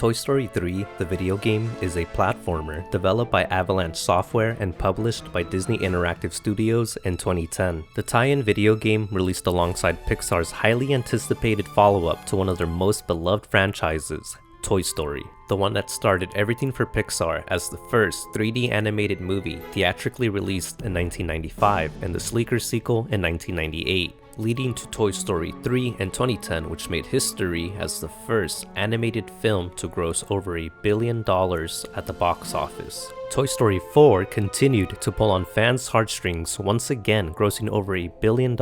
Toy Story 3, the video game, is a platformer developed by Avalanche Software and published by Disney Interactive Studios in 2010. The tie-in video game released alongside Pixar's highly anticipated follow-up to one of their most beloved franchises, Toy Story, the one that started everything for Pixar as the first 3D animated movie theatrically released in 1995 and the sleeker sequel in 1998. Leading to Toy Story 3 in 2010, which made history as the first animated film to gross over $1 billion at the box office. Toy Story 4 continued to pull on fans' heartstrings, once again grossing over $1 billion,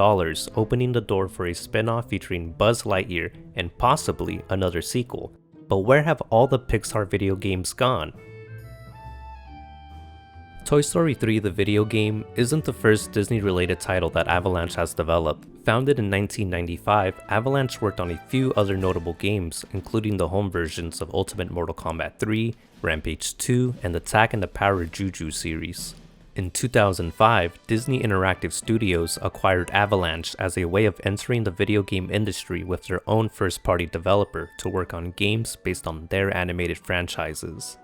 opening the door for a spin-off featuring Buzz Lightyear and possibly another sequel. But where have all the Pixar video games gone? Toy Story 3, the video game, isn't the first Disney-related title that Avalanche has developed. Founded in 1995, Avalanche worked on a few other notable games, including the home versions of Ultimate Mortal Kombat 3, Rampage 2, and the Tak and the Power Juju series. In 2005, Disney Interactive Studios acquired Avalanche as a way of entering the video game industry with their own first-party developer to work on games based on their animated franchises.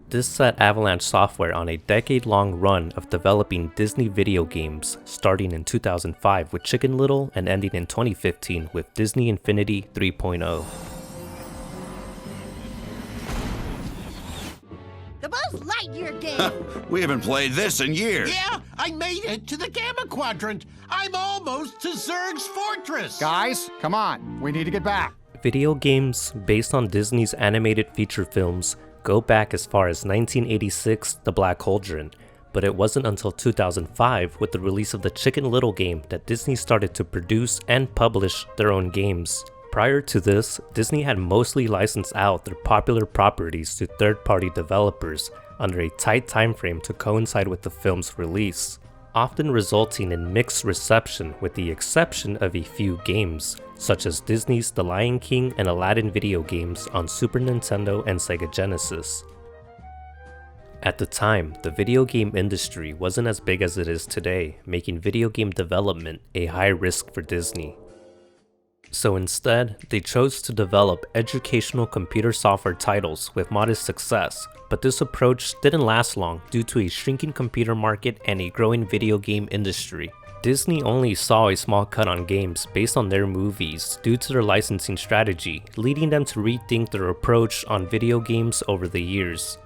This set Avalanche Software on a decade-long run of developing Disney video games, starting in 2005 with Chicken Little and ending in 2015 with Disney Infinity 3.0. The Buzz Lightyear game! We haven't played this in years. Yeah, I made it to the Gamma Quadrant. I'm almost to Zurg's fortress. Guys, come on. We need to get back. Video games based on Disney's animated feature films go back as far as 1986's The Black Cauldron, but it wasn't until 2005 with the release of the Chicken Little game that Disney started to produce and publish their own games. Prior to this, Disney had mostly licensed out their popular properties to third-party developers under a tight time frame to coincide with the film's release, often resulting in mixed reception with the exception of a few games, such as Disney's The Lion King and Aladdin video games on Super Nintendo and Sega Genesis. At the time, the video game industry wasn't as big as it is today, making video game development a high risk for Disney. So instead, they chose to develop educational computer software titles with modest success, but this approach didn't last long due to a shrinking computer market and a growing video game industry. Disney only saw a small cut on games based on their movies due to their licensing strategy, leading them to rethink their approach on video games over the years.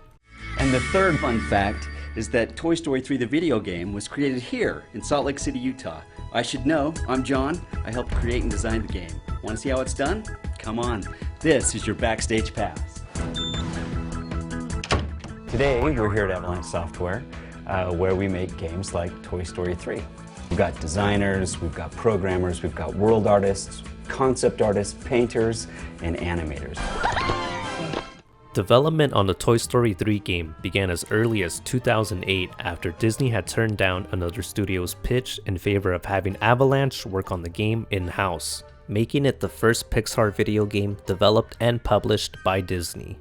And the third fun fact is that Toy Story 3 the video game was created here in Salt Lake City, Utah. I should know, I'm John, I helped create and design the game. Want to see how it's done? Come on, this is your backstage pass. Today we're here at Avalanche Software where we make games like Toy Story 3. We've got designers, we've got programmers, we've got world artists, concept artists, painters, and animators. Development on the Toy Story 3 game began as early as 2008 after Disney had turned down another studio's pitch in favor of having Avalanche work on the game in-house, making it the first Pixar video game developed and published by Disney.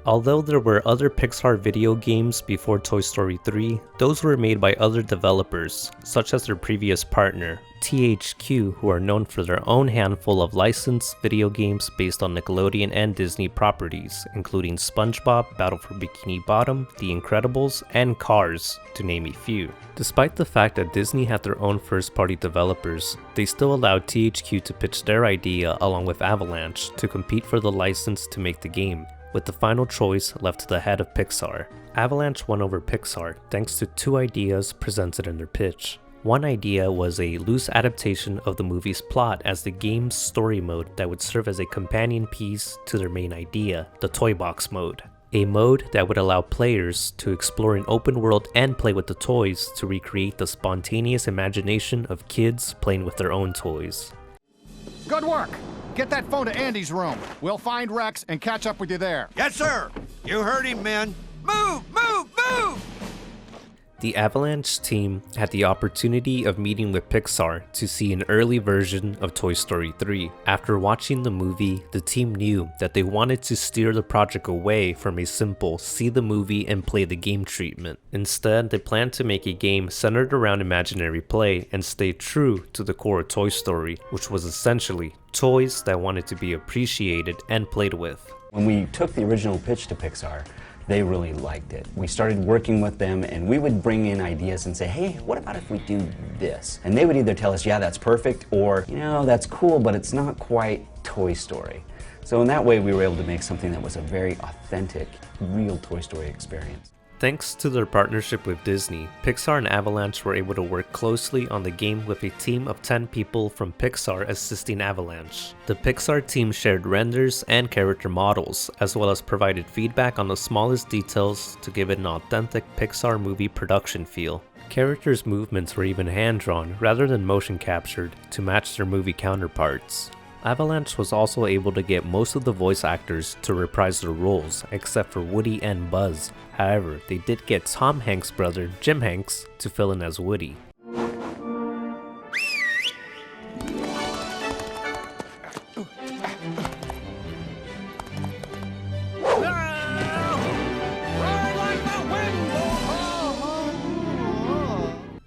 Although there were other Pixar video games before Toy Story 3, those were made by other developers, such as their previous partner, THQ, who are known for their own handful of licensed video games based on Nickelodeon and Disney properties, including SpongeBob, Battle for Bikini Bottom, The Incredibles, and Cars, to name a few. Despite the fact that Disney had their own first-party developers, they still allowed THQ to pitch their idea along with Avalanche to compete for the license to make the game, with the final choice left to the head of Pixar. Avalanche won over Pixar thanks to two ideas presented in their pitch. One idea was a loose adaptation of the movie's plot as the game's story mode that would serve as a companion piece to their main idea, the Toy Box mode. A mode that would allow players to explore an open world and play with the toys to recreate the spontaneous imagination of kids playing with their own toys. Good work. Get that phone to Andy's room. We'll find Rex and catch up with you there. Yes, sir. You heard him, men. Move, move, move! The Avalanche team had the opportunity of meeting with Pixar to see an early version of Toy Story 3. After watching the movie, the team knew that they wanted to steer the project away from a simple see the movie and play the game treatment. Instead, they planned to make a game centered around imaginary play and stay true to the core of Toy Story, which was essentially toys that wanted to be appreciated and played with. When we took the original pitch to Pixar, they really liked it. We started working with them and we would bring in ideas and say, hey, what about if we do this? And they would either tell us, yeah, that's perfect, or, you know, that's cool, but it's not quite Toy Story. So in that way, we were able to make something that was a very authentic, real Toy Story experience. Thanks to their partnership with Disney, Pixar and Avalanche were able to work closely on the game with a team of 10 people from Pixar assisting Avalanche. The Pixar team shared renders and character models, as well as provided feedback on the smallest details to give it an authentic Pixar movie production feel. Characters' movements were even hand-drawn rather than motion captured to match their movie counterparts. Avalanche was also able to get most of the voice actors to reprise their roles, except for Woody and Buzz. However, they did get Tom Hanks' brother, Jim Hanks, to fill in as Woody.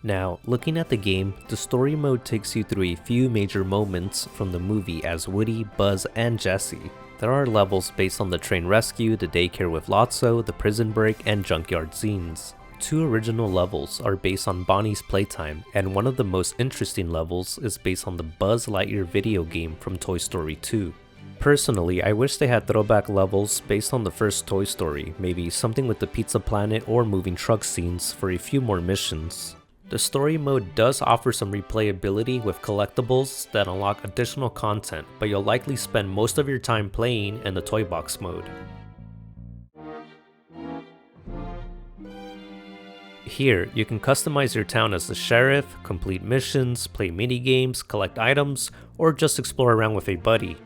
Now, looking at the game, the story mode takes you through a few major moments from the movie as Woody, Buzz, and Jessie. There are levels based on the train rescue, the daycare with Lotso, the prison break, and junkyard scenes. 2 original levels are based on Bonnie's playtime, and one of the most interesting levels is based on the Buzz Lightyear video game from Toy Story 2. Personally, I wish they had throwback levels based on the first Toy Story, maybe something with the Pizza Planet or moving truck scenes for a few more missions. The story mode does offer some replayability with collectibles that unlock additional content, but you'll likely spend most of your time playing in the toy box mode. Here, you can customize your town as the sheriff, complete missions, play minigames, collect items, or just explore around with a buddy.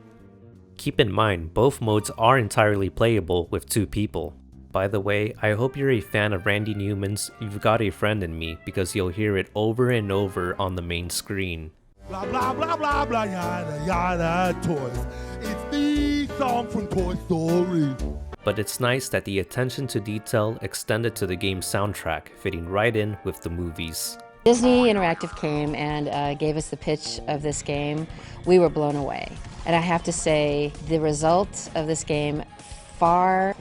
Keep in mind, both modes are entirely playable with 2 people. By the way, I hope you're a fan of Randy Newman's You've Got a Friend in Me, because you'll hear it over and over on the main screen. Blah blah blah blah blah yada yada toys. It's the song from Toy Story. But it's nice that the attention to detail extended to the game's soundtrack, fitting right in with the movies. Disney Interactive came and gave us the pitch of this game. We were blown away. And I have to say, the result of this game far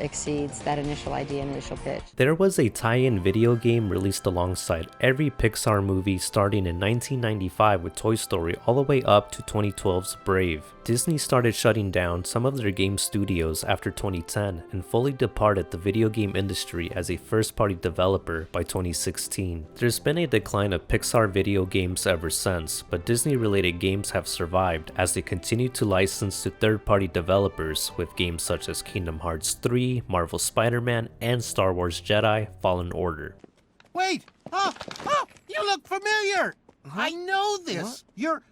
exceeds that initial idea and initial pitch. There was a tie-in video game released alongside every Pixar movie starting in 1995 with Toy Story all the way up to 2012's Brave. Disney started shutting down some of their game studios after 2010 and fully departed the video game industry as a first-party developer by 2016. There's been a decline of Pixar video games ever since, but Disney-related games have survived as they continue to license to third-party developers with games such as Kingdom Hearts 3, Marvel Spider-Man, and Star Wars Jedi Fallen Order. Wait! You look familiar! I know this! You're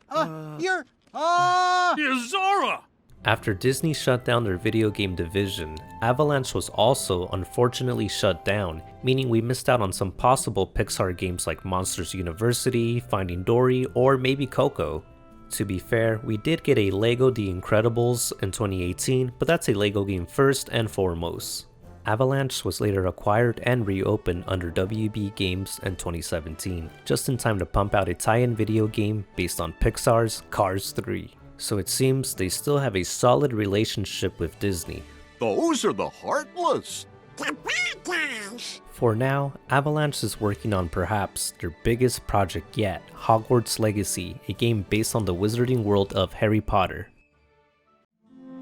Zora! After Disney shut down their video game division, Avalanche was also unfortunately shut down, meaning we missed out on some possible Pixar games like Monsters University, Finding Dory, or maybe Coco. To be fair, we did get a LEGO The Incredibles in 2018, but that's a LEGO game first and foremost. Avalanche was later acquired and reopened under WB Games in 2017, just in time to pump out a tie-in video game based on Pixar's Cars 3. So it seems they still have a solid relationship with Disney. Those are the Heartless. For now, Avalanche is working on perhaps their biggest project yet, Hogwarts Legacy, a game based on the wizarding world of Harry Potter.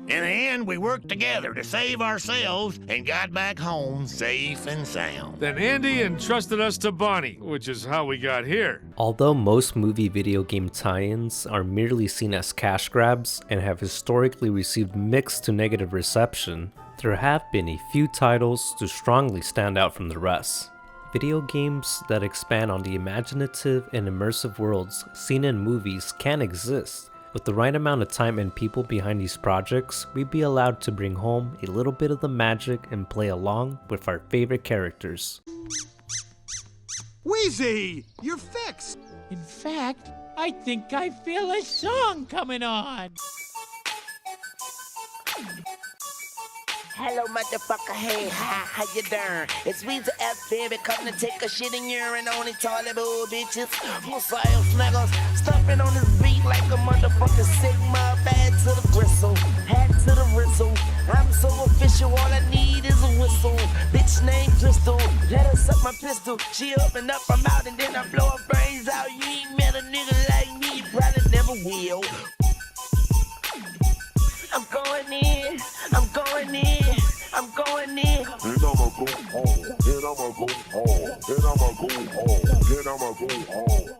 In the end, we worked together to save ourselves and got back home safe and sound. Then Andy entrusted us to Bonnie, which is how we got here. Although most movie video game tie-ins are merely seen as cash grabs and have historically received mixed to negative reception, there have been a few titles to strongly stand out from the rest. Video games that expand on the imaginative and immersive worlds seen in movies can exist. With the right amount of time and people behind these projects, we'd be allowed to bring home a little bit of the magic and play along with our favorite characters. Wheezy, you're fixed. In fact, I think I feel a song coming on. Hello, motherfucker, hey, hi, how you doing? It's Weezy F, baby, come to take a shit and urine on these toilet bowl bitches. Messiah snaggers, stuffing on this beat like a motherfucking Sigma. Bad to the gristle, hat to the rizzle. I'm so official, all I need is a whistle. Bitch named Crystal, let her suck my pistol. She up and up, I'm out, and then I blow her brains out. You ain't met a nigga like me, you probably never will. I'm going in, I'm going in, I'm going in. And I'ma go home, and I'ma go home, and I'ma go home, and I'ma go home.